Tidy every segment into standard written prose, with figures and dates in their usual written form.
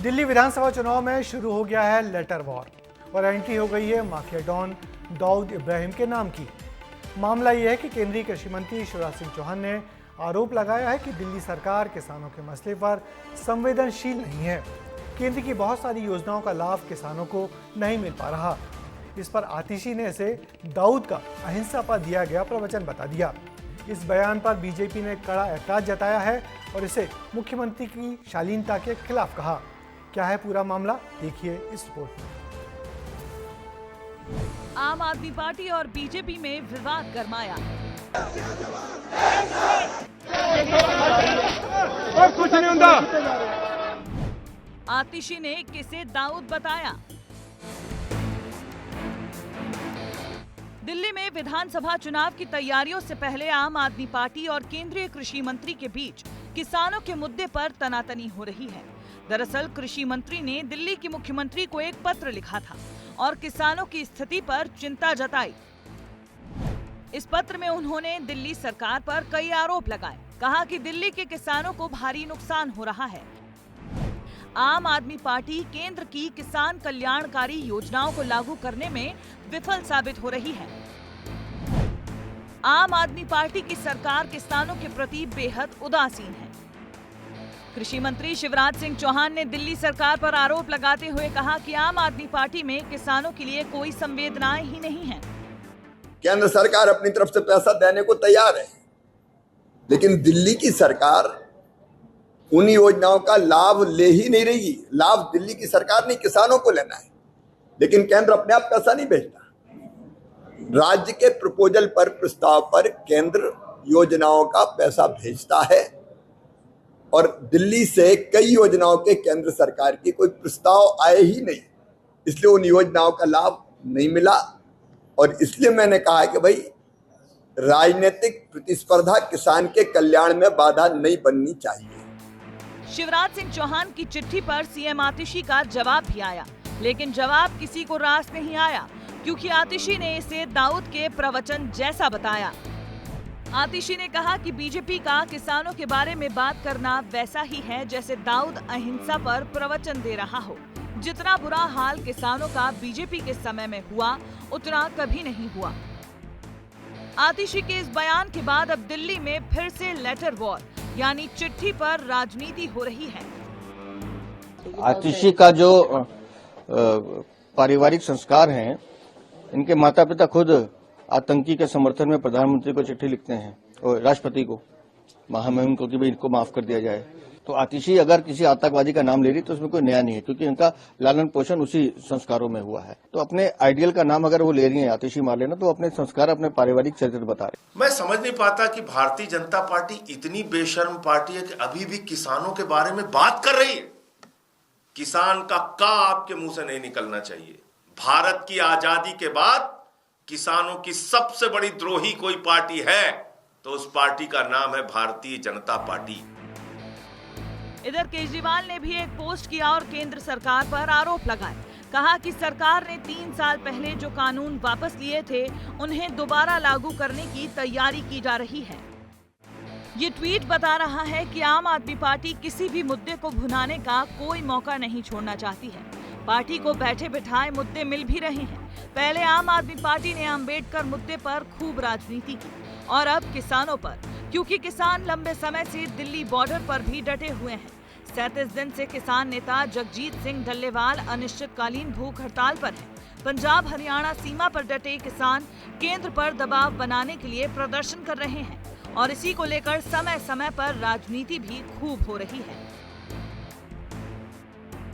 दिल्ली विधानसभा चुनाव में शुरू हो गया है लेटर वॉर और एंट्री हो गई है माफिया डॉन दाऊद इब्राहिम के नाम की। मामला यह है कि केंद्रीय कृषि मंत्री शिवराज सिंह चौहान ने आरोप लगाया है कि दिल्ली सरकार किसानों के मसले पर संवेदनशील नहीं है। केंद्र की बहुत सारी योजनाओं का लाभ किसानों को नहीं मिल पा रहा। इस पर आतिशी ने इसे दाऊद का अहिंसा पर दिया गया प्रवचन बता दिया। इस बयान पर बीजेपी ने कड़ा ऐतराज जताया है और इसे मुख्यमंत्री की शालीनता के खिलाफ कहा। क्या है पूरा मामला, देखिए इस रिपोर्ट में। आम आदमी पार्टी और बीजेपी में विवाद गरमाया। और कुछ नहीं होता। आतिशी ने किसे दाऊद बताया। दिल्ली में विधानसभा चुनाव की तैयारियों से पहले आम आदमी पार्टी और केंद्रीय कृषि मंत्री के बीच किसानों के मुद्दे पर तनातनी हो रही है। दरअसल कृषि मंत्री ने दिल्ली के मुख्यमंत्री को एक पत्र लिखा था और किसानों की स्थिति पर चिंता जताई। इस पत्र में उन्होंने दिल्ली सरकार पर कई आरोप लगाए। कहा कि दिल्ली के किसानों को भारी नुकसान हो रहा है। आम आदमी पार्टी केंद्र की किसान कल्याणकारी योजनाओं को लागू करने में विफल साबित हो रही है। आम आदमी पार्टी की सरकार किसानों के प्रति बेहद उदासीन है। कृषि मंत्री शिवराज सिंह चौहान ने दिल्ली सरकार पर आरोप लगाते हुए कहा कि आम आदमी पार्टी में किसानों के लिए कोई संवेदनाएं ही नहीं है। केंद्र सरकार अपनी तरफ से पैसा देने को तैयार है, लेकिन दिल्ली की सरकार उन योजनाओं का लाभ ले ही नहीं रही। लाभ दिल्ली की सरकार नहीं, किसानों को लेना है, लेकिन केंद्र अपने आप पैसा नहीं भेजता। राज्य के प्रपोजल पर, प्रस्ताव पर केंद्र योजनाओं का पैसा भेजता है और दिल्ली से कई योजनाओं के केंद्र सरकार की कोई प्रस्ताव आए ही नहीं, इसलिए उन योजनाओं का लाभ नहीं मिला। और इसलिए मैंने कहा कि भाई राजनीतिक प्रतिस्पर्धा किसान के कल्याण में बाधा नहीं बननी चाहिए। शिवराज सिंह चौहान की चिट्ठी पर सीएम आतिशी का जवाब भी आया, लेकिन जवाब किसी को रास नहीं आया क्योंकि आतिशी ने इसे दाऊद के प्रवचन जैसा बताया। आतिशी ने कहा कि बीजेपी का किसानों के बारे में बात करना वैसा ही है जैसे दाऊद अहिंसा पर प्रवचन दे रहा हो। जितना बुरा हाल किसानों का बीजेपी के समय में हुआ, उतना कभी नहीं हुआ। आतिशी के इस बयान के बाद अब दिल्ली में फिर से लेटर वॉर यानी चिट्ठी पर राजनीति हो रही है। आतिशी का जो पारिवारिक संस्कार हैं, इनके माता पिता खुद आतंकी के समर्थन में प्रधानमंत्री को चिट्ठी लिखते हैं और राष्ट्रपति को, महामहिम को, कि भाई इनको माफ कर दिया जाए। तो आतिशी अगर किसी आतंकवादी का नाम ले रही तो उसमें कोई नया नहीं है, क्योंकि इनका लालन पोषण उसी संस्कारों में हुआ है। तो अपने आइडियल का नाम अगर वो ले रही है आतिशी मार लेना, तो अपने संस्कार, अपने पारिवारिक चरित्र बता रहे। मैं समझ नहीं पाता कि भारतीय जनता पार्टी इतनी बेशर्म पार्टी है कि अभी भी किसानों के बारे में बात कर रही है। किसान का आपके मुंह से नहीं निकलना चाहिए। भारत की आजादी के बाद किसानों की सबसे बड़ी द्रोही कोई पार्टी है तो उस पार्टी का नाम है भारतीय जनता पार्टी। इधर केजरीवाल ने भी एक पोस्ट किया और केंद्र सरकार पर आरोप लगाए। कहा कि सरकार ने 3 साल पहले जो कानून वापस लिए थे, उन्हें दोबारा लागू करने की तैयारी की जा रही है। ये ट्वीट बता रहा है कि आम आदमी पार्टी किसी भी मुद्दे को भुनाने का कोई मौका नहीं छोड़ना चाहती है। पार्टी को बैठे बिठाए मुद्दे मिल भी रहे हैं। पहले आम आदमी पार्टी ने अंबेडकर मुद्दे पर खूब राजनीति की और अब किसानों पर, क्योंकि किसान लंबे समय से दिल्ली बॉर्डर पर भी डटे हुए हैं। 37 दिन से किसान नेता जगजीत सिंह डल्लेवाल अनिश्चितकालीन भूख हड़ताल पर हैं। पंजाब हरियाणा सीमा पर डटे किसान केंद्र पर दबाव बनाने के लिए प्रदर्शन कर रहे हैं और इसी को लेकर समय समय पर राजनीति भी खूब हो रही है।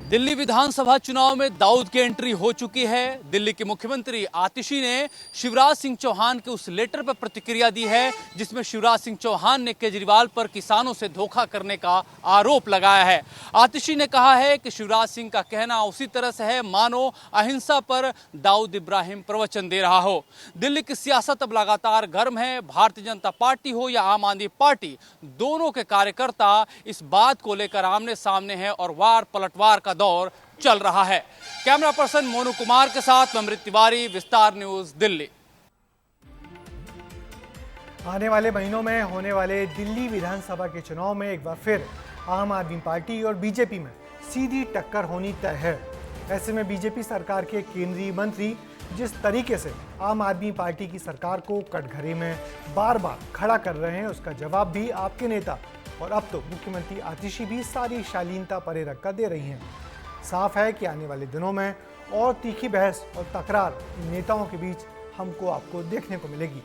दिल्ली विधानसभा चुनाव में दाऊद की एंट्री हो चुकी है। दिल्ली के मुख्यमंत्री आतिशी ने शिवराज सिंह चौहान के उस लेटर पर प्रतिक्रिया दी है जिसमें शिवराज सिंह चौहान ने केजरीवाल पर किसानों से धोखा करने का आरोप लगाया है। आतिशी ने कहा है कि शिवराज सिंह का कहना उसी तरह से है मानो अहिंसा पर दाऊद इब्राहिम प्रवचन दे रहा हो। दिल्ली की सियासत अब लगातार गर्म है। भारतीय जनता पार्टी हो या आम आदमी पार्टी, दोनों के कार्यकर्ता इस बात को लेकर आमने सामने हैं और वार पलटवार का दौर चल रहा है। कैमरा पर्सन मोनू कुमार के साथ अमृत तिवारी, विस्तार न्यूज, दिल्ली। आने वाले महीनों में होने वाले दिल्ली विधानसभा के चुनाव में एक बार फिर आम आदमी पार्टी और बीजेपी में सीधी टक्कर होनी तय है। ऐसे में बीजेपी सरकार के केंद्रीय मंत्री जिस तरीके से आम आदमी पार्टी की सरकार को कटघरे में बार बार खड़ा कर रहे हैं, उसका जवाब भी आपके नेता और अब तो मुख्यमंत्री आतिशी भी सारी शालीनता परे रखकर दे रही हैं। साफ है कि आने वाले दिनों में और तीखी बहस और तकरार इन नेताओं के बीच हमको आपको देखने को मिलेगी।